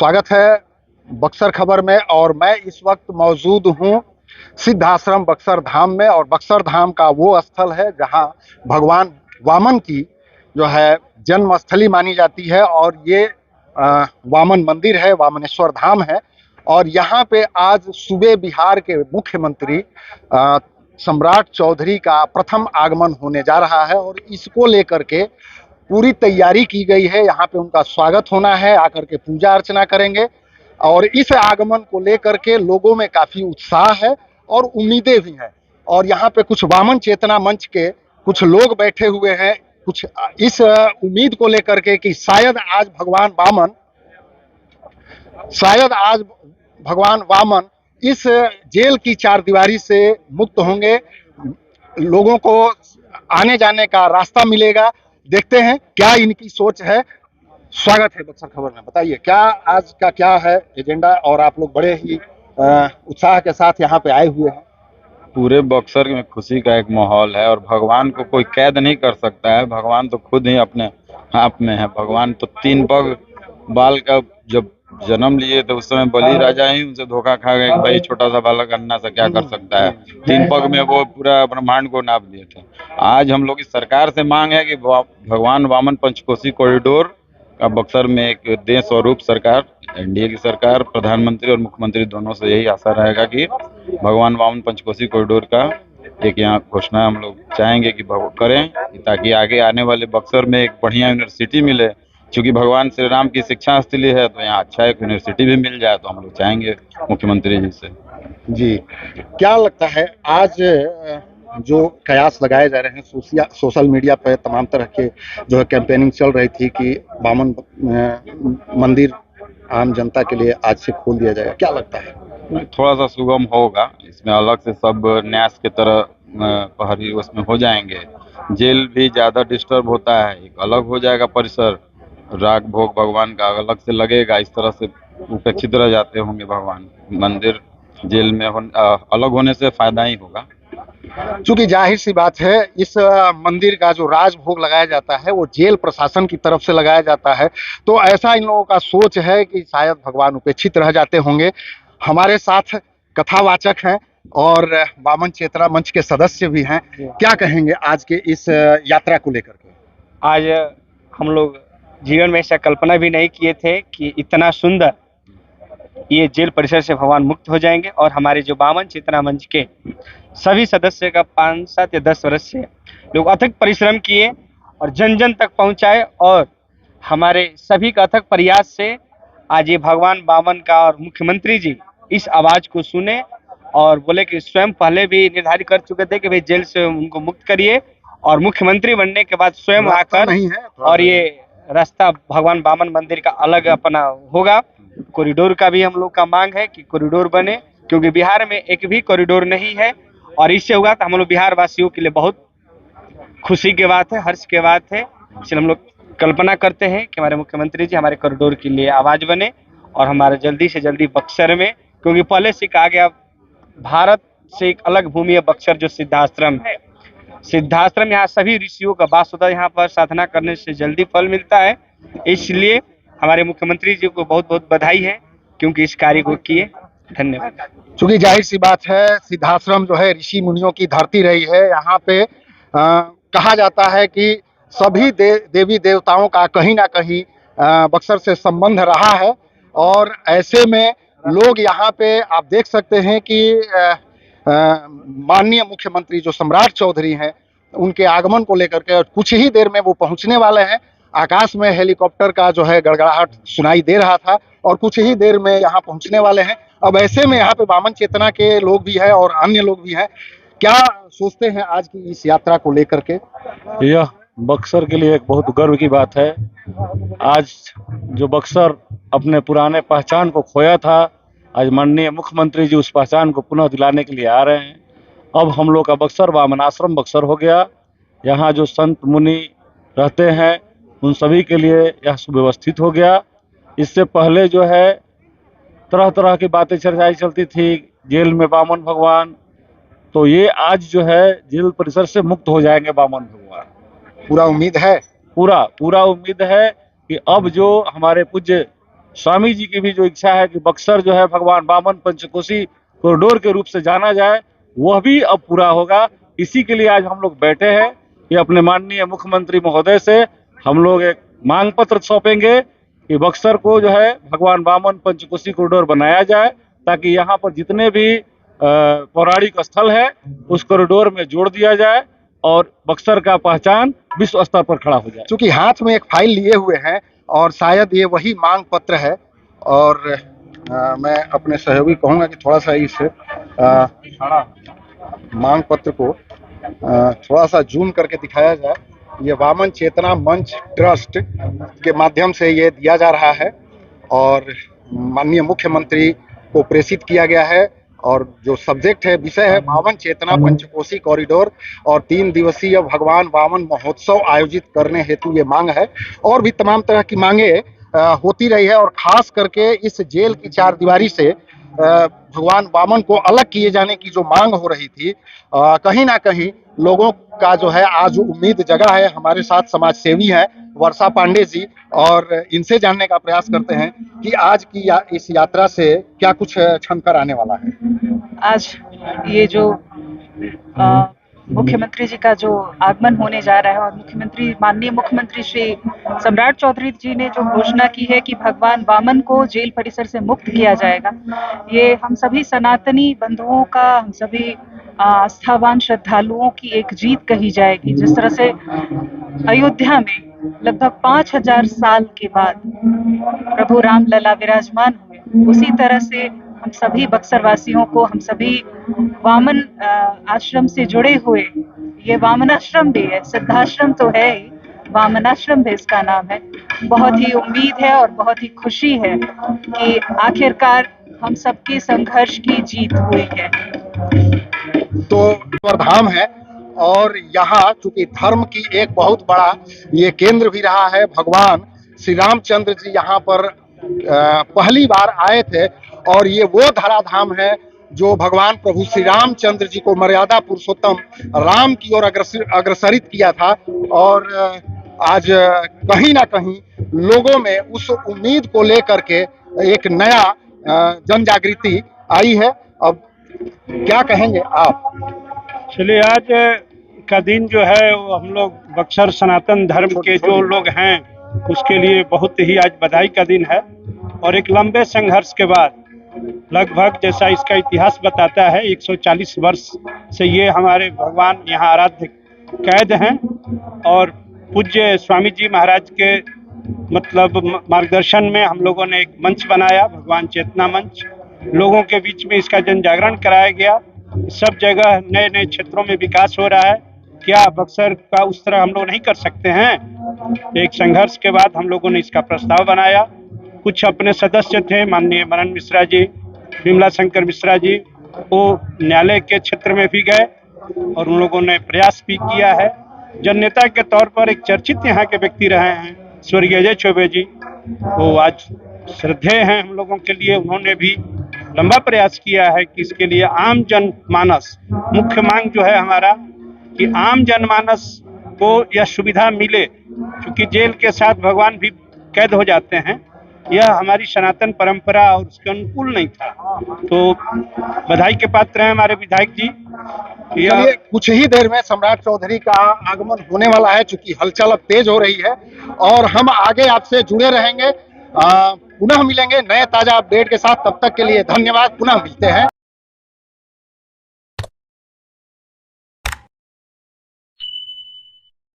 स्वागत है बक्सर खबर में। और मैं इस वक्त मौजूद हूं सिद्धाश्रम बक्सर धाम में। और बक्सर धाम का वो स्थल है जहां भगवान वामन की जो है जन्मस्थली मानी जाती है। और ये वामन मंदिर है, वामनेश्वर धाम है। और यहाँ पे आज सूबे बिहार के मुख्यमंत्री सम्राट चौधरी का प्रथम आगमन होने जा रहा है। और इसको लेकर के पूरी तैयारी की गई है। यहाँ पे उनका स्वागत होना है, आकर के पूजा अर्चना करेंगे। और इस आगमन को लेकर के लोगों में काफी उत्साह है और उम्मीदें भी हैं। और यहाँ पे कुछ वामन चेतना मंच के कुछ लोग बैठे हुए हैं, कुछ इस उम्मीद को लेकर के कि शायद आज भगवान वामन इस जेल की चारदीवारी से मुक्त होंगे, लोगों को आने जाने का रास्ता मिलेगा। देखते हैं क्या इनकी सोच है। स्वागत है बक्सर खबर में। बताइए क्या आज का क्या है एजेंडा, और आप लोग बड़े ही उत्साह के साथ यहाँ पे आए हुए हैं। पूरे बक्सर में खुशी का एक माहौल है और भगवान को कोई कैद नहीं कर सकता है। भगवान तो खुद ही अपने आप में है। भगवान तो 3 पग बाल का जब जन्म लिए थे उस समय बलि राजा ही उनसे धोखा खा गए कि भाई छोटा सा बालक अन्ना से क्या कर सकता है। 3 पग में वो पूरा ब्रह्मांड को नाप दिए थे। आज हम लोग की सरकार से मांग है कि भगवान वामन पंचकोसी कॉरिडोर का बक्सर में एक दें स्वरूप। सरकार, एनडीए की सरकार, प्रधानमंत्री और मुख्यमंत्री दोनों से यही आशा रहेगा कि भगवान वामन पंचकोसी कॉरिडोर का एक यहाँ घोषणा हम लोग चाहेंगे कि करें, ताकि आगे आने वाले बक्सर में एक बढ़िया यूनिवर्सिटी मिले। क्योंकि भगवान श्री राम की शिक्षा स्थली है तो यहाँ अच्छा एक यूनिवर्सिटी भी मिल जाए, तो हम लोग चाहेंगे मुख्यमंत्री जी से। जी, क्या लगता है आज जो कयास लगाए जा रहे हैं सोशल मीडिया पर, तमाम तरह के जो है कैंपेनिंग चल रही थी कि वामन मंदिर आम जनता के लिए आज से खोल दिया जाएगा, क्या लगता है? थोड़ा सा सुगम होगा, इसमें अलग से सब न्यास की तरह प्रहरी उसमें हो जाएंगे। जेल भी ज्यादा डिस्टर्ब होता है, एक अलग हो जाएगा परिसर। राग भोग भगवान का अलग से लगेगा, इस तरह से उपेक्षित रह जाते होंगे भगवान। मंदिर जेल में अलग होने से फायदा ही होगा। चूंकि जाहिर सी बात है इस मंदिर का जो राजभोग लगाया जाता है वो जेल प्रशासन की तरफ से लगाया जाता है, तो ऐसा इन लोगों का सोच है कि शायद भगवान उपेक्षित रह जाते होंगे। हमारे साथ कथावाचक हैं और वामन चेतना मंच के सदस्य भी हैं। क्या कहेंगे आज के इस यात्रा को लेकर के? आज हम लोग जीवन में ऐसा कल्पना भी नहीं किए थे कि इतना सुंदर ये जेल परिसर से भगवान मुक्त हो जाएंगे। और हमारे जो वामन चेतना मंच के सभी सदस्य का 5, 7 या 10 वर्ष से लोग अथक परिश्रम किए और जन जन तक पहुंचाए। और हमारे सभी का अथक प्रयास से आज ये भगवान वामन का और मुख्यमंत्री जी इस आवाज को सुने और बोले कि स्वयं पहले भी निर्धारित कर चुके थे कि भाई जेल से उनको मुक्त करिए, और मुख्यमंत्री बनने के बाद स्वयं आकर और ये रास्ता भगवान वामन मंदिर का अलग अपना होगा। कॉरिडोर का भी हम लोग का मांग है कि कॉरिडोर बने, क्योंकि बिहार में एक भी कॉरिडोर नहीं है। और इससे होगा तो हम लोग बिहार वासियों के लिए बहुत खुशी की बात है, हर्ष की बात है। इसलिए हम लोग कल्पना करते हैं कि हमारे मुख्यमंत्री जी हमारे कॉरिडोर के लिए आवाज बने और हमारे जल्दी से जल्दी बक्सर में, क्योंकि पहले से कहा गया भारत से एक अलग भूमि है बक्सर जो सिद्धाश्रम है। सिद्धाश्रम यहाँ सभी ऋषियों का वास होता है, यहाँ पर साधना करने से जल्दी फल मिलता है। इसलिए हमारे मुख्यमंत्री जी को बहुत बहुत बधाई है क्योंकि इस कार्य को किए। धन्यवाद। चूंकि जाहिर सी बात है सिद्धाश्रम जो है ऋषि मुनियों की धरती रही है। यहाँ पे कहा जाता है कि सभी देवी देवताओं का कहीं ना कहीं बक्सर से संबंध रहा है। और ऐसे में लोग यहाँ पे आप देख सकते हैं कि माननीय मुख्यमंत्री जो सम्राट चौधरी हैं उनके आगमन को लेकर के कुछ ही देर में वो पहुंचने वाले हैं। आकाश में हेलीकॉप्टर का जो है गड़गड़ाहट सुनाई दे रहा था और कुछ ही देर में यहाँ पहुंचने वाले हैं। अब ऐसे में यहाँ पे वामन चेतना के लोग भी हैं और अन्य लोग भी हैं। क्या सोचते हैं आज की इस यात्रा को लेकर के? यह बक्सर के लिए एक बहुत गर्व की बात है। आज जो बक्सर अपने पुराने पहचान को खोया था, आज माननीय मुख्यमंत्री जी उस पहचान को पुनः दिलाने के लिए आ रहे हैं। अब हम लोग का बक्सर वामन आश्रम बक्सर हो गया। यहाँ जो संत मुनि रहते हैं उन सभी के लिए यह सुव्यवस्थित हो गया। इससे पहले जो है तरह तरह की बातें चर्चाएं चलती थी, जेल में वामन भगवान, तो ये आज जो है जेल परिसर से मुक्त हो जाएंगे वामन भगवान। पूरा उम्मीद है, पूरा उम्मीद है कि अब जो हमारे पूज्य स्वामी जी की भी जो इच्छा है कि बक्सर जो है भगवान वामन पंचकोशी कॉरिडोर के रूप से जाना जाए, वह भी अब पूरा होगा। इसी के लिए आज हम लोग बैठे हैं कि अपने माननीय मुख्यमंत्री महोदय से हम लोग एक मांग पत्र सौंपेंगे कि बक्सर को जो है भगवान वामन पंचकोशी कॉरिडोर बनाया जाए, ताकि यहाँ पर जितने भी पौराणिक स्थल है उस कॉरिडोर में जोड़ दिया जाए और बक्सर का पहचान विश्व स्तर पर खड़ा हो जाए। चूंकि हाथ में एक फाइल लिए हुए हैं और शायद ये वही मांग पत्र है, और मैं अपने सहयोगी कहूंगा कि थोड़ा सा इस मांग पत्र को थोड़ा सा जूम करके दिखाया जाए। ये वामन चेतना मंच ट्रस्ट के माध्यम से ये दिया जा रहा है और माननीय मुख्यमंत्री को प्रेषित किया गया है, और जो सब्जेक्ट है, विषय है वामन चेतना पंचकोशी कॉरिडोर, और 3 दिवसीय भगवान वामन महोत्सव आयोजित करने हेतु ये मांग है। और भी तमाम तरह की मांगे होती रही है, और खास करके इस जेल की चारदीवारी से भगवान वामन को अलग किए जाने की जो मांग हो रही थी, कहीं ना कहीं लोगों का जो है आज उम्मीद जगा है। हमारे साथ समाज सेवी हैं वर्षा पांडे जी, और इनसे जानने का प्रयास करते हैं कि आज की इस यात्रा से क्या कुछ छनकर आने वाला है। आज ये जो मुख्यमंत्री जी का जो आगमन होने जा रहा है, और माननीय मुख्यमंत्री श्री सम्राट चौधरी जी ने जो घोषणा की है कि भगवान वामन को जेल परिसर से मुक्त किया जाएगा, ये हम सभी सनातनी बंधुओं का, हम सभी आस्थावान श्रद्धालुओं की एक जीत कही जाएगी। जिस तरह से अयोध्या में लगभग 5000 साल के बाद प्रभु राम लला विराजमान हुए, उसी तरह से हम सभी बक्सर वासियों को, हम सभी वामन आश्रम से जुड़े हुए, ये वामनाश्रम भी है, सिद्धाश्रम तो है ही, वामनाश्रम भी इसका नाम है, बहुत ही उम्मीद है और बहुत ही खुशी है कि आखिरकार हम सबके संघर्ष की जीत हुई है। तो धाम है, और यहाँ चूंकि धर्म की एक बहुत बड़ा ये केंद्र भी रहा है। भगवान श्री रामचंद्र जी यहाँ पर पहली बार आए थे, और ये वो धराधाम है जो भगवान प्रभु श्री रामचंद्र जी को मर्यादा पुरुषोत्तम राम की ओर अग्रसरित किया था। और आज कहीं ना कहीं लोगों में उस उम्मीद को लेकर के एक नया जन जागृति आई है। अब क्या कहेंगे आप? चलिए, आज का दिन जो है वो हम लोग बक्सर सनातन धर्म के जो लोग हैं उसके लिए बहुत ही आज बधाई का दिन है। और एक लंबे संघर्ष के बाद लगभग, जैसा इसका इतिहास बताता है, 140 वर्ष से ये हमारे भगवान यहाँ आराध्य कैद हैं। और पूज्य स्वामी जी महाराज के मतलब मार्गदर्शन में हम लोगों ने एक मंच बनाया, भगवान चेतना मंच। लोगों के बीच में इसका जन जागरण कराया गया। सब जगह नए नए क्षेत्रों में विकास हो रहा है। क्या बक्सर का उस तरह हम लोग नहीं कर सकते हैं? एक संघर्ष के बाद हम लोगों ने इसका प्रस्ताव बनाया। कुछ अपने सदस्य थे, माननीय मनन मिश्रा जी, विमला शंकर मिश्रा जी, वो न्यायालय के क्षेत्र में भी गए और उन लोगों ने प्रयास भी किया है। जन नेता के तौर पर एक चर्चित यहाँ के व्यक्ति रहे हैं स्वर्गीय अजय चौबे जी, वो आज श्रद्धेय हैं हम लोगों के लिए। उन्होंने भी लंबा प्रयास किया है कि इसके लिए आम जनमानस, मुख्य मांग जो है हमारा कि आम जनमानस को यह सुविधा मिले, क्योंकि जेल के साथ भगवान भी कैद हो जाते हैं। यह हमारी सनातन परंपरा और उसके अनुकूल नहीं था। तो बधाई के पात्र हैं हमारे विधायक जी। चलिए, कुछ ही देर में सम्राट चौधरी का आगमन होने वाला है, चूंकि हलचल अब तेज हो रही है, और हम आगे आपसे जुड़े रहेंगे। पुनः मिलेंगे नए ताजा अपडेट के साथ। तब तक के लिए धन्यवाद। पुनः मिलते हैं।